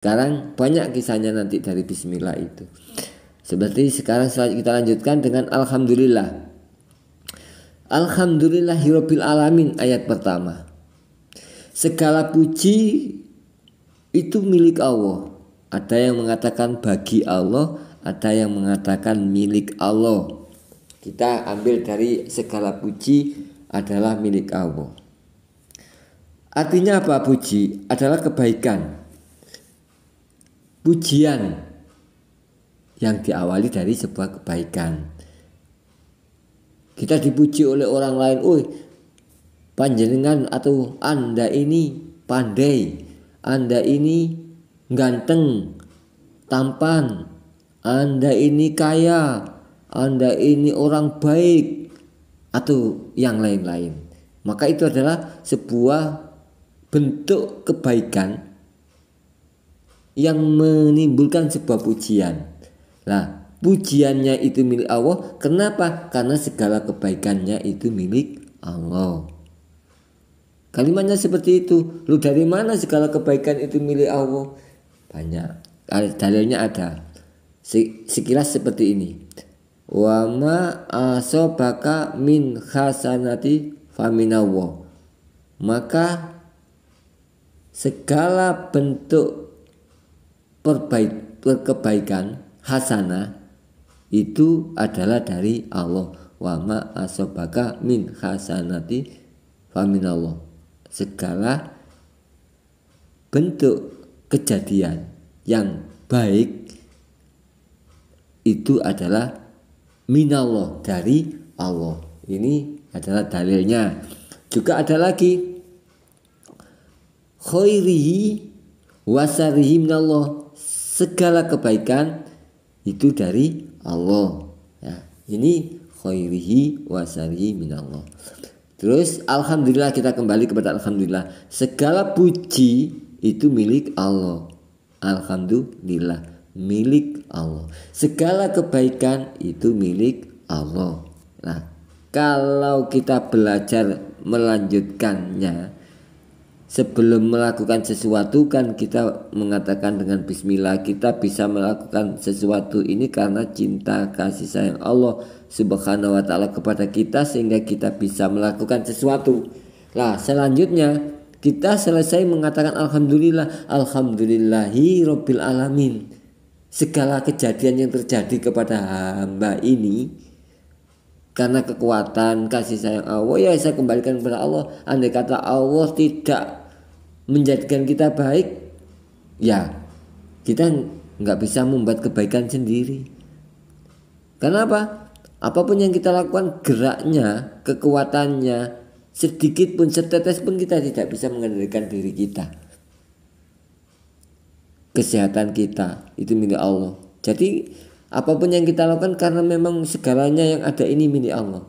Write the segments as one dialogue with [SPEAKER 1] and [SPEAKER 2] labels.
[SPEAKER 1] Sekarang banyak kisahnya nanti dari bismillah itu. Seperti sekarang kita lanjutkan dengan alhamdulillah. Alhamdulillahirabbil alamin ayat pertama. Segala puji itu milik Allah. Ada yang mengatakan bagi Allah, ada yang mengatakan milik Allah. Kita ambil dari segala puji adalah milik Allah. Artinya apa puji? Adalah kebaikan. Pujian yang diawali dari sebuah kebaikan. Kita dipuji oleh orang lain, panjenengan atau Anda ini pandai, Anda ini ganteng, tampan, Anda ini kaya, Anda ini orang baik, atau yang lain-lain. Maka itu adalah sebuah bentuk kebaikan yang menimbulkan sebuah pujian. Nah, pujiannya itu milik Allah. Kenapa? Karena segala kebaikannya itu milik Allah. Kalimatnya seperti itu. Lu dari mana segala kebaikan itu milik Allah? Banyak. Dalilnya ada. Sekilas seperti ini. Wa ma asobaka min hasanati faminallah. Maka segala bentuk kebaikan hasanah itu adalah dari Allah. Wa ma asobaka min hasanati faminallah. Segala bentuk kejadian yang baik itu adalah minallah, dari Allah. Ini adalah dalilnya. Juga ada lagi khairihi wasarihi minallah. Segala kebaikan itu dari Allah. Ya, ini khairihi wasarihi minallah. Terus alhamdulillah, kita kembali kepada alhamdulillah. Segala puji itu milik Allah. Alhamdulillah, milik Allah. Segala kebaikan itu milik Allah. Nah, kalau kita belajar melanjutkannya, sebelum melakukan sesuatu kan kita mengatakan dengan bismillah. Kita bisa melakukan sesuatu ini karena cinta kasih sayang Allah Subhanahu wa ta'ala kepada kita, sehingga kita bisa melakukan sesuatu. Nah, selanjutnya kita selesai mengatakan alhamdulillah, alhamdulillahi rabbil alamin. Segala kejadian yang terjadi kepada hamba ini karena kekuatan kasih sayang Allah, ya saya kembalikan kepada Allah. Andai kata Allah tidak menjadikan kita baik, ya kita nggak bisa membuat kebaikan sendiri. Karena apa? Apapun yang kita lakukan, geraknya, kekuatannya, sedikit pun, setetes pun kita tidak bisa mengendalikan diri kita. Kesehatan kita itu milik Allah. Jadi apapun yang kita lakukan karena memang segalanya yang ada ini milik Allah.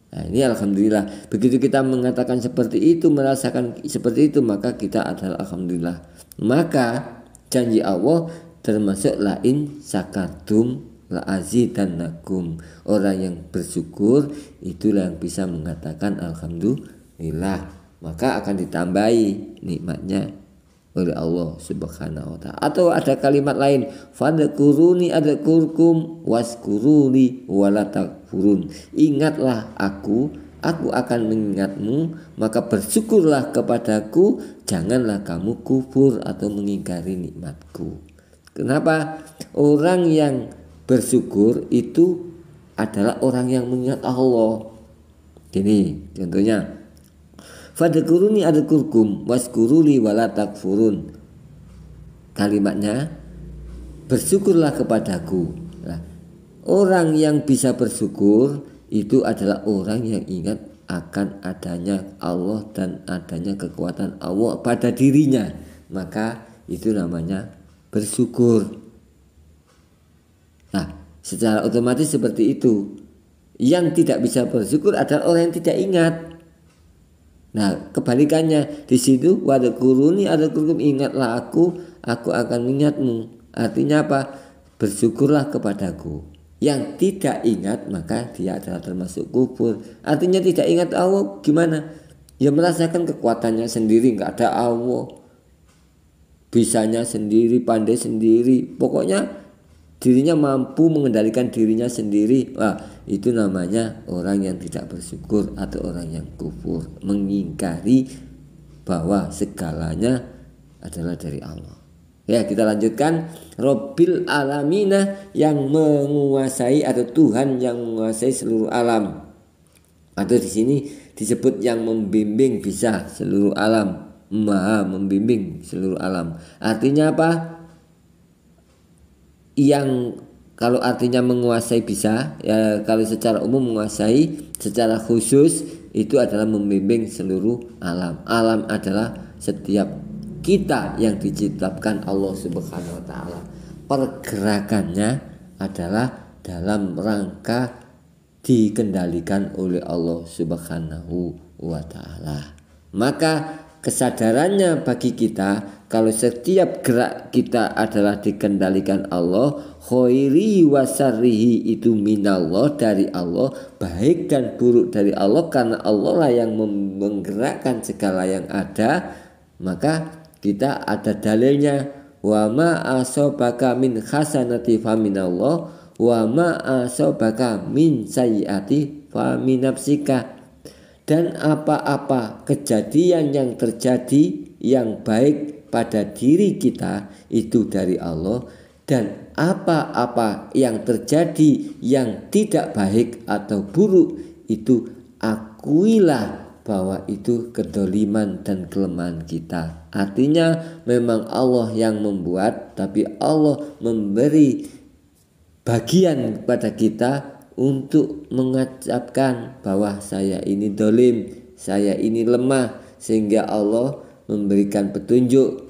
[SPEAKER 1] Nah, ini alhamdulillah. Begitu kita mengatakan seperti itu, merasakan seperti itu, maka kita adalah alhamdulillah. Maka janji Allah termasuk lain sakartum la azidannakum. Orang yang bersyukur itulah yang bisa mengatakan alhamdulillah, maka akan ditambahi nikmatnya oleh Allah Subhanahu wa ta'ala. Atau ada kalimat lain, fadkuruni adkurkum waskuruni wala takfurun. Ingatlah aku akan mengingatmu, maka bersyukurlah kepadaku, janganlah kamu kufur atau mengingkari nikmatku. Kenapa? Orang yang bersyukur itu adalah orang yang mengingat Allah. Ini contohnya, fadkuruni adkurkum waskuruli wala takfurun. Kalimatnya, bersyukurlah kepadaku. Nah, orang yang bisa bersyukur itu adalah orang yang ingat akan adanya Allah dan adanya kekuatan Allah pada dirinya. Maka itu namanya bersyukur. Nah, secara otomatis seperti itu. Yang tidak bisa bersyukur adalah orang yang tidak ingat. Nah, kebalikannya di situ, wadkuruni adkurkum, ingatlah aku akan mengingatmu. Artinya apa? Bersyukurlah kepadaku. Yang tidak ingat maka dia adalah termasuk kufur. Artinya tidak ingat Allah gimana? Ya merasakan kekuatannya sendiri, nggak ada Allah. bisanya sendiri, pandai sendiri, pokoknya dirinya mampu mengendalikan dirinya sendiri. Wah, itu namanya orang yang tidak bersyukur atau orang yang kufur, mengingkari bahwa segalanya adalah dari Allah. Ya, kita lanjutkan. Rabbil alamina, yang menguasai atau Tuhan yang menguasai seluruh alam. Atau di sini disebut yang membimbing bisa seluruh alam, maha membimbing seluruh alam. Artinya apa? Yang kalau artinya menguasai bisa, ya kalau secara umum menguasai, secara khusus itu adalah membimbing seluruh alam. Alam adalah setiap kita yang diciptakan Allah Subhanahu wa taala. Pergerakannya adalah dalam rangka dikendalikan oleh Allah Subhanahu wa taala. Maka kesadarannya bagi kita kalau setiap gerak kita adalah dikendalikan Allah, khairi wa syarrihi itu minallah, dari Allah, baik dan buruk dari Allah, karena Allah lah yang menggerakkan segala yang ada. Maka kita ada dalilnya, wa ma asobaka min hasanati fa minallah wa ma asobaka min sayyiati fa min nafsika. Dan apa-apa kejadian yang terjadi yang baik pada diri kita itu dari Allah, dan apa-apa yang terjadi yang tidak baik atau buruk itu akuilah bahwa itu kedoliman dan kelemahan kita. Artinya memang Allah yang membuat, tapi Allah memberi bagian kepada kita untuk mengucapkan bahwa saya ini dolim, saya ini lemah, sehingga Allah memberikan petunjuk.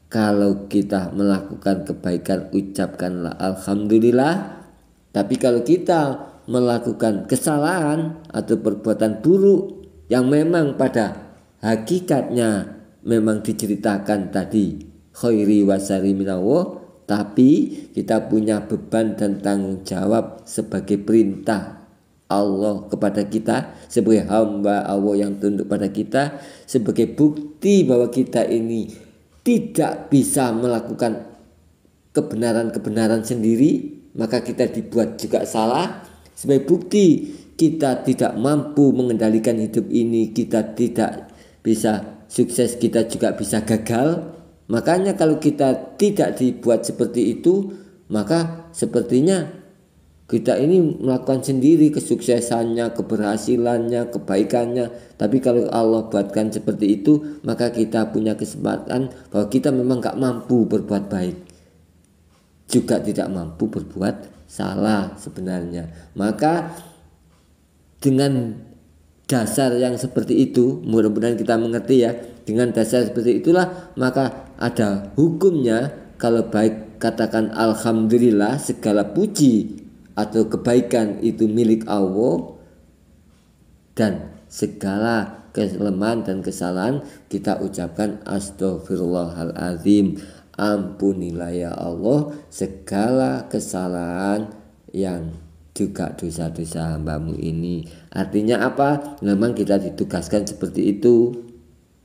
[SPEAKER 1] Kalau kita melakukan kebaikan, ucapkanlah alhamdulillah. Tapi kalau kita melakukan kesalahan atau perbuatan buruk yang memang pada hakikatnya memang diceritakan tadi, khairi wa syarri minallah, tapi kita punya beban dan tanggung jawab sebagai perintah Allah kepada kita, sebagai hamba Allah yang tunduk pada kita, sebagai bukti bahwa kita ini tidak bisa melakukan kebenaran-kebenaran sendiri, maka kita dibuat juga salah. Sebagai bukti kita tidak mampu mengendalikan hidup ini, kita tidak bisa sukses, kita juga bisa gagal. Makanya kalau kita tidak dibuat seperti itu, maka sepertinya kita ini melakukan sendiri kesuksesannya, keberhasilannya, kebaikannya. Tapi kalau Allah buatkan seperti itu, maka kita punya kesempatan bahwa kita memang gak mampu berbuat baik, juga tidak mampu berbuat salah sebenarnya. Maka dengan dasar yang seperti itu, mudah-mudahan kita mengerti ya. Dengan dasar seperti itulah maka ada hukumnya. Kalau baik katakan alhamdulillah, segala puji atau kebaikan itu milik Allah, dan segala kelemahan dan kesalahan kita ucapkan astaghfirullahaladzim, ampunilah ya Allah segala kesalahan yang juga dosa-dosa hambamu ini. Artinya apa? Memang kita ditugaskan seperti itu.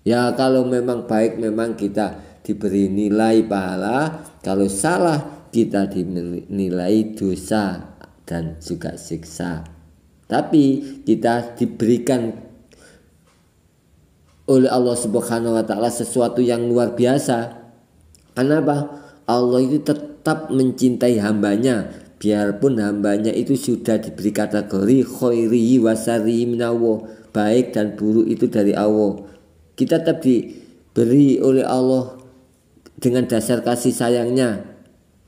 [SPEAKER 1] Ya kalau memang baik memang kita diberi nilai pahala, kalau salah kita dinilai dosa dan juga siksa. Tapi kita diberikan oleh Allah Subhanahu wa taala sesuatu yang luar biasa. Kenapa? Allah itu tetap mencintai hambanya, biarpun hambanya itu sudah diberi kategori khairi wa syarri minallah, baik dan buruk itu dari Allah. Kita tetap diberi oleh Allah dengan dasar kasih sayangnya.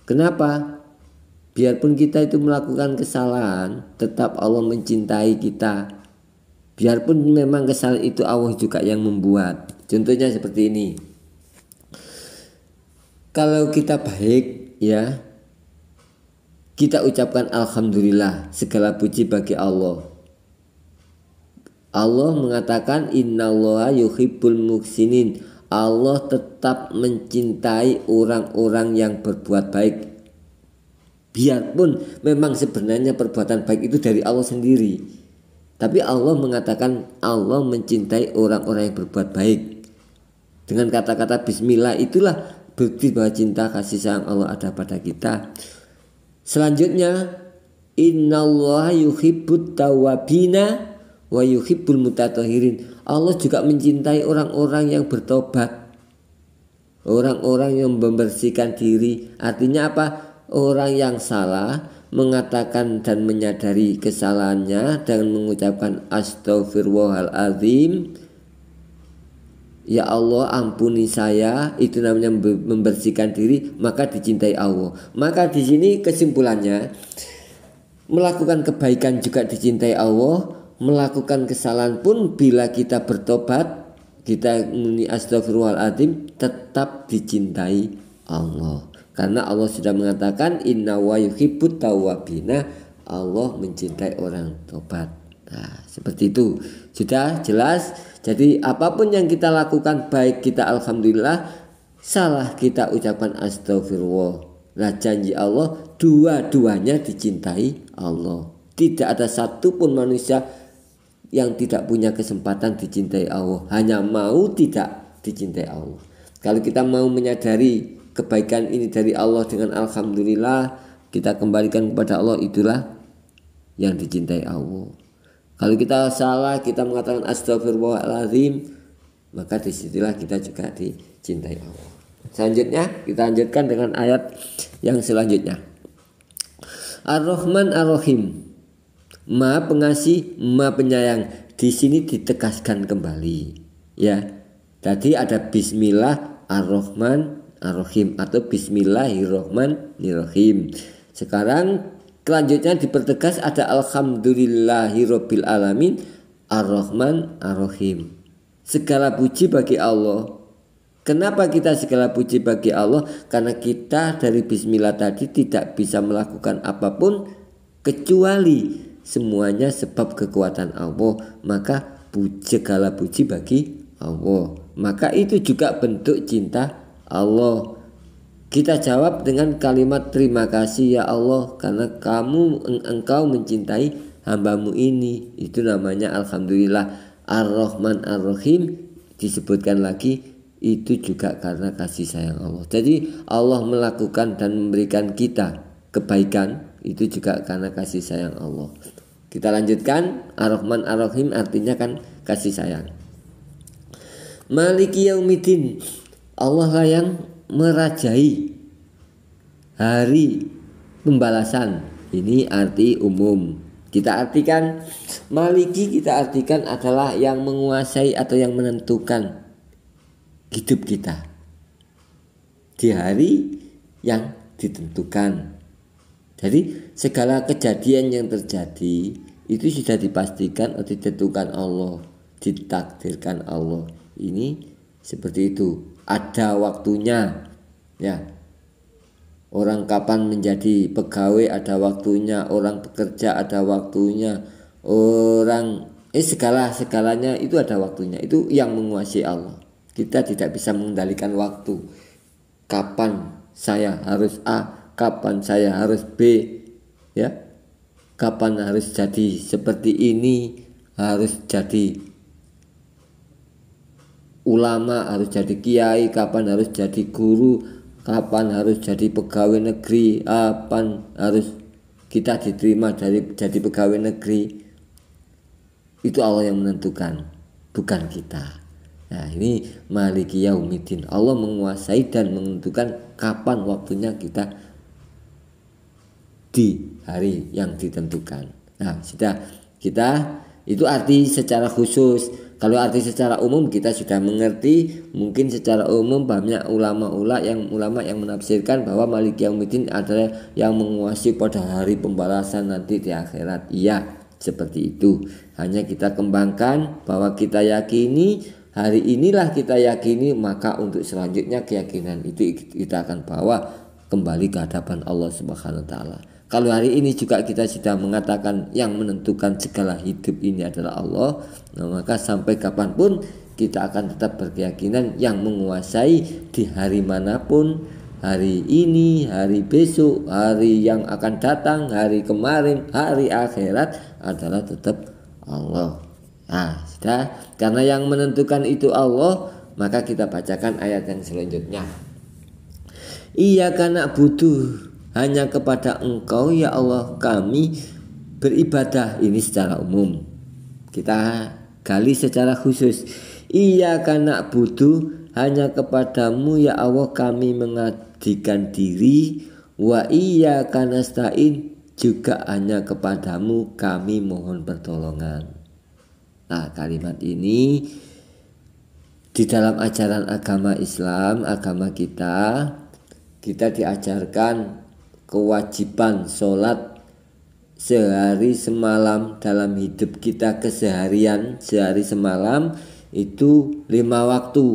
[SPEAKER 1] Kenapa? Biarpun kita itu melakukan kesalahan, tetap Allah mencintai kita. Biarpun memang kesalahan itu Allah juga yang membuat. Contohnya seperti ini. Kalau kita baik ya, kita ucapkan alhamdulillah, segala puji bagi Allah. Allah mengatakan innallaha yuhibbul muhsinin. Allah tetap mencintai orang-orang yang berbuat baik. Biarpun memang sebenarnya perbuatan baik itu dari Allah sendiri, tapi Allah mengatakan Allah mencintai orang-orang yang berbuat baik. Dengan kata-kata bismillah itulah bukti bahwa cinta kasih sayang Allah ada pada kita. Selanjutnya, innallaha yuhibbut tawwabina wa yuhibbul mutatahhirin. Allah juga mencintai orang-orang yang bertobat, orang-orang yang membersihkan diri. Artinya apa? Orang yang salah mengatakan dan menyadari kesalahannya dengan mengucapkan astaghfirullahaladzim, ya Allah ampuni saya, itu namanya membersihkan diri, maka dicintai Allah. Maka di sini kesimpulannya, melakukan kebaikan juga dicintai Allah, melakukan kesalahan pun bila kita bertobat, kita muni astaghfirullahaladzim, tetap dicintai Allah. Karena Allah sudah mengatakan inna wa yuhibbut tawwabina, Allah mencintai orang tobat. Nah, seperti itu. Sudah jelas. Jadi apapun yang kita lakukan, baik kita alhamdulillah, salah kita ucapan astagfirullah. Nah, janji Allah dua-duanya dicintai Allah. Tidak ada satupun manusia yang tidak punya kesempatan dicintai Allah, hanya mau tidak dicintai Allah. Kalau kita mau menyadari kebaikan ini dari Allah dengan alhamdulillah, kita kembalikan kepada Allah, itulah yang dicintai Allah. Kalau kita salah, kita mengatakan astagfirullahaladzim, maka disitulah kita juga dicintai Allah. Selanjutnya kita lanjutkan dengan ayat yang selanjutnya. Ar-Rahman Ar-Rahim, Maha Pengasih, Maha Penyayang. Di sini ditegaskan kembali, ya. Tadi ada Bismillah Ar-Rahman Ar-Rahim atau Bismillahirrahmanirrahim. Sekarang selanjutnya dipertegas ada Alhamdulillahirabbil alamin Ar-Rahman Ar-Rahim. Segala puji bagi Allah. Kenapa kita segala puji bagi Allah? Karena kita dari Bismillah tadi tidak bisa melakukan apapun kecuali semuanya sebab kekuatan Allah. Maka segala puji bagi Allah. Maka itu juga bentuk cinta Allah. Kita jawab dengan kalimat terima kasih ya Allah, karena engkau mencintai hambamu ini. Itu namanya alhamdulillah. Ar-Rahman Ar-Rahim disebutkan lagi, itu juga karena kasih sayang Allah. Jadi Allah melakukan dan memberikan kita kebaikan, itu juga karena kasih sayang Allah. Kita lanjutkan. Ar-Rahman Ar-Rahim artinya kan kasih sayang. Maliki Yaumiddin, Allah lah yang merajai hari pembalasan. Ini arti umum. Kita artikan Maliki, kita artikan adalah yang menguasai atau yang menentukan hidup kita di hari yang ditentukan. Jadi segala kejadian yang terjadi itu sudah dipastikan atau ditentukan Allah, ditakdirkan Allah. Ini seperti itu. Ada waktunya, ya. Orang kapan menjadi pegawai ada waktunya, orang bekerja ada waktunya, orang segalanya itu ada waktunya. Itu yang menguasai Allah. Kita tidak bisa mengendalikan waktu. Kapan saya harus A, kapan saya harus B, ya. Kapan harus jadi seperti ini, harus jadi ulama, harus jadi kiai, kapan harus jadi guru, kapan harus jadi pegawai negeri, kapan harus kita diterima jadi pegawai negeri. Itu Allah yang menentukan, bukan kita. Nah, ini Maliki Yaumiddin. Allah menguasai dan menentukan kapan waktunya kita di hari yang ditentukan. Nah, sudah kita itu arti secara khusus. Kalau arti secara umum kita sudah mengerti. Mungkin secara umum banyak ulama yang menafsirkan bahwa Maliki Yaumiddin adalah yang menguasai pada hari pembalasan nanti di akhirat. Iya, seperti itu. Hanya kita kembangkan bahwa kita yakini hari inilah kita yakini, maka untuk selanjutnya keyakinan itu kita akan bawa kembali ke hadapan Allah Subhanahu wa taala. Kalau hari ini juga kita sudah mengatakan yang menentukan segala hidup ini adalah Allah, maka sampai kapanpun kita akan tetap berkeyakinan yang menguasai di hari manapun, hari ini, hari besok, hari yang akan datang, hari kemarin, hari akhirat adalah tetap Allah. Nah, sudah, karena yang menentukan itu Allah, maka kita bacakan ayat yang selanjutnya. Iyyaka na'budu, hanya kepada Engkau ya Allah kami beribadah. Ini secara umum. Kita gali secara khusus. Iyyaka na'budu, hanya kepadamu ya Allah kami mengabdikan diri. Wa iyyaka nasta'in, juga hanya kepadamu kami mohon pertolongan. Nah, kalimat ini di dalam ajaran agama Islam, agama kita diajarkan kewajiban sholat sehari semalam dalam hidup kita keseharian. Sehari semalam itu 5 waktu,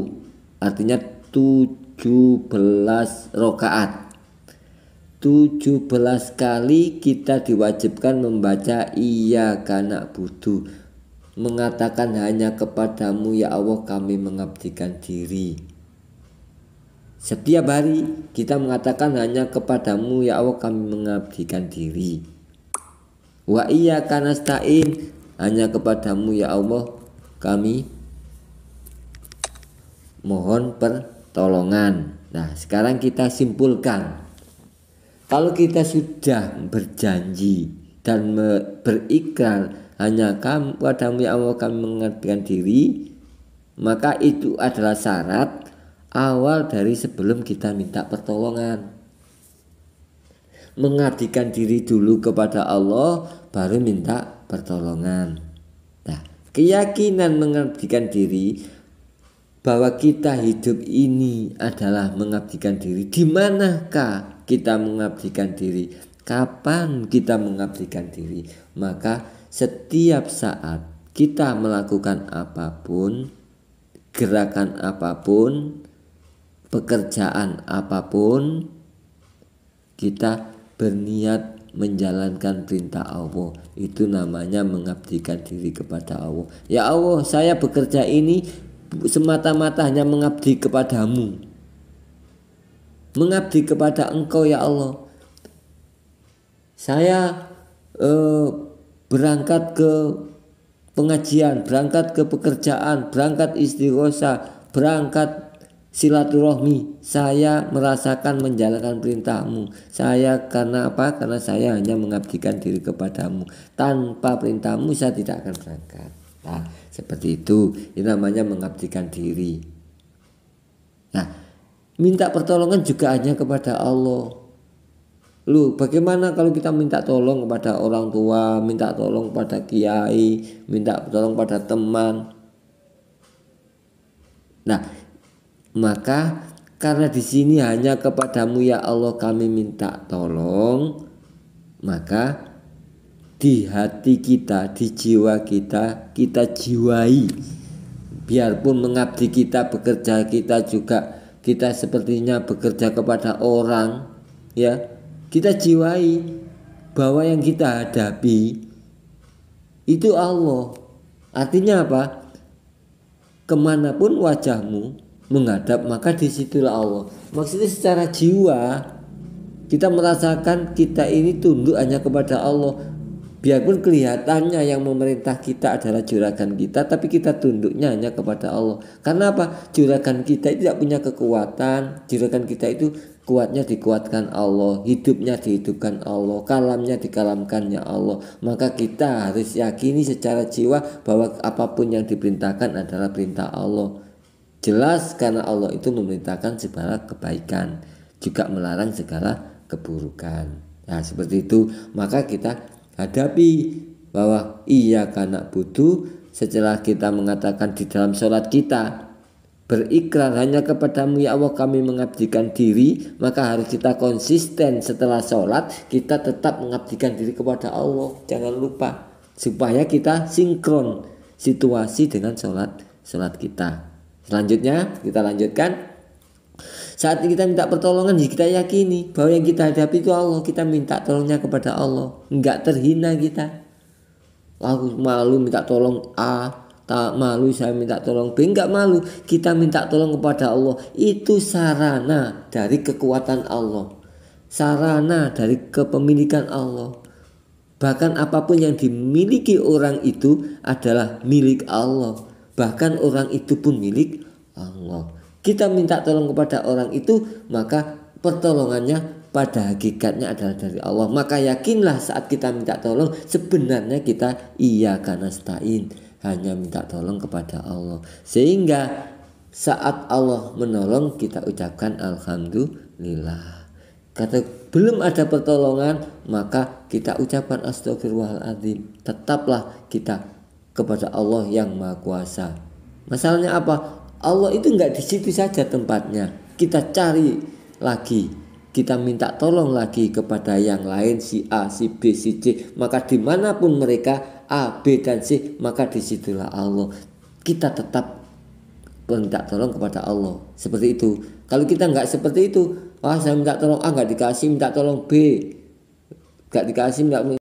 [SPEAKER 1] artinya 17 rakaat. 17 kali kita diwajibkan membaca iyyaka na'budu, mengatakan hanya kepadamu ya Allah kami mengabdikan diri. Setiap hari kita mengatakan hanya kepadamu ya Allah kami mengabdikan diri. Wa iyyaka nasta'in, hanya kepadamu ya Allah kami mohon pertolongan. Nah, sekarang kita simpulkan. Kalau kita sudah berjanji dan berikrar hanya kepadamu ya Allah kami mengabdikan diri, maka itu adalah syarat awal dari sebelum kita minta pertolongan. Mengabdikan diri dulu kepada Allah, baru minta pertolongan. Nah, keyakinan mengabdikan diri bahwa kita hidup ini adalah mengabdikan diri. Di manakah kita mengabdikan diri? Kapan kita mengabdikan diri? Maka setiap saat kita melakukan apapun, gerakan apapun, pekerjaan apapun, kita berniat menjalankan perintah Allah. Itu namanya mengabdikan diri kepada Allah. Ya Allah, saya bekerja ini semata-mata hanya mengabdi kepadamu, mengabdi kepada Engkau ya Allah. Saya berangkat ke pengajian, berangkat ke pekerjaan, berangkat istighosa, berangkat silaturahmi. Saya merasakan menjalankan perintahmu. Saya karena apa? Karena saya hanya mengabdikan diri kepadamu. Tanpa perintahmu saya tidak akan berangkat. Nah, seperti itu. Ini namanya mengabdikan diri. Nah, minta pertolongan juga hanya kepada Allah. Lu bagaimana kalau kita minta tolong kepada orang tua, minta tolong pada kiai, minta tolong pada teman? Nah, maka karena di sini hanya kepadamu ya Allah kami minta tolong, maka di hati kita, di jiwa kita, kita jiwai. Biarpun mengabdi kita, bekerja kita juga, kita sepertinya bekerja kepada orang, ya. Kita jiwai bahwa yang kita hadapi itu Allah. Artinya apa? Kemanapun wajahmu menghadap, maka disitulah Allah. Maksudnya secara jiwa kita merasakan kita ini tunduk hanya kepada Allah. Biarpun kelihatannya yang memerintah kita adalah juragan kita, tapi kita tunduknya hanya kepada Allah. Karena apa? Juragan kita itu tidak punya kekuatan. Juragan kita itu kuatnya dikuatkan Allah, hidupnya dihidupkan Allah, kalamnya dikalamkannya Allah. Maka kita harus yakini secara jiwa bahwa apapun yang diperintahkan adalah perintah Allah. Jelas karena Allah itu memerintahkan segala kebaikan, juga melarang segala keburukan. Nah, seperti itu. Maka kita hadapi bahwa iyyaka na'budu, setelah kita mengatakan di dalam sholat kita berikrar hanya kepadamu ya Allah kami mengabdikan diri, maka harus kita konsisten setelah sholat kita tetap mengabdikan diri kepada Allah. Jangan lupa supaya kita sinkron situasi dengan sholat kita. Selanjutnya kita lanjutkan. Saat kita minta pertolongan, kita yakini bahwa yang kita hadapi itu Allah. Kita minta tolongnya kepada Allah, enggak terhina kita. Aku malu minta tolong A, tak malu saya minta tolong B, enggak malu. Kita minta tolong kepada Allah. Itu sarana dari kekuatan Allah, sarana dari kepemilikan Allah. Bahkan apapun yang dimiliki orang itu adalah milik Allah. Bahkan orang itu pun milik Allah. Kita minta tolong kepada orang itu, maka pertolongannya pada hakikatnya adalah dari Allah. Maka yakinlah saat kita minta tolong, sebenarnya kita iyyaka nasta'in, hanya minta tolong kepada Allah. Sehingga saat Allah menolong, kita ucapkan alhamdulillah. Kata belum ada pertolongan, maka kita ucapkan astagfirullahaladzim. Tetaplah kita kepada Allah yang Maha Kuasa. Masalahnya apa? Allah itu enggak di situ saja tempatnya. Kita cari lagi, kita minta tolong lagi kepada yang lain, si A, si B, si C. Maka dimanapun mereka A, B, dan C, maka disitulah Allah. Kita tetap minta tolong kepada Allah. Seperti itu. Kalau kita nggak seperti itu, wah saya minta tolong A nggak dikasih, minta tolong B nggak dikasih, nggak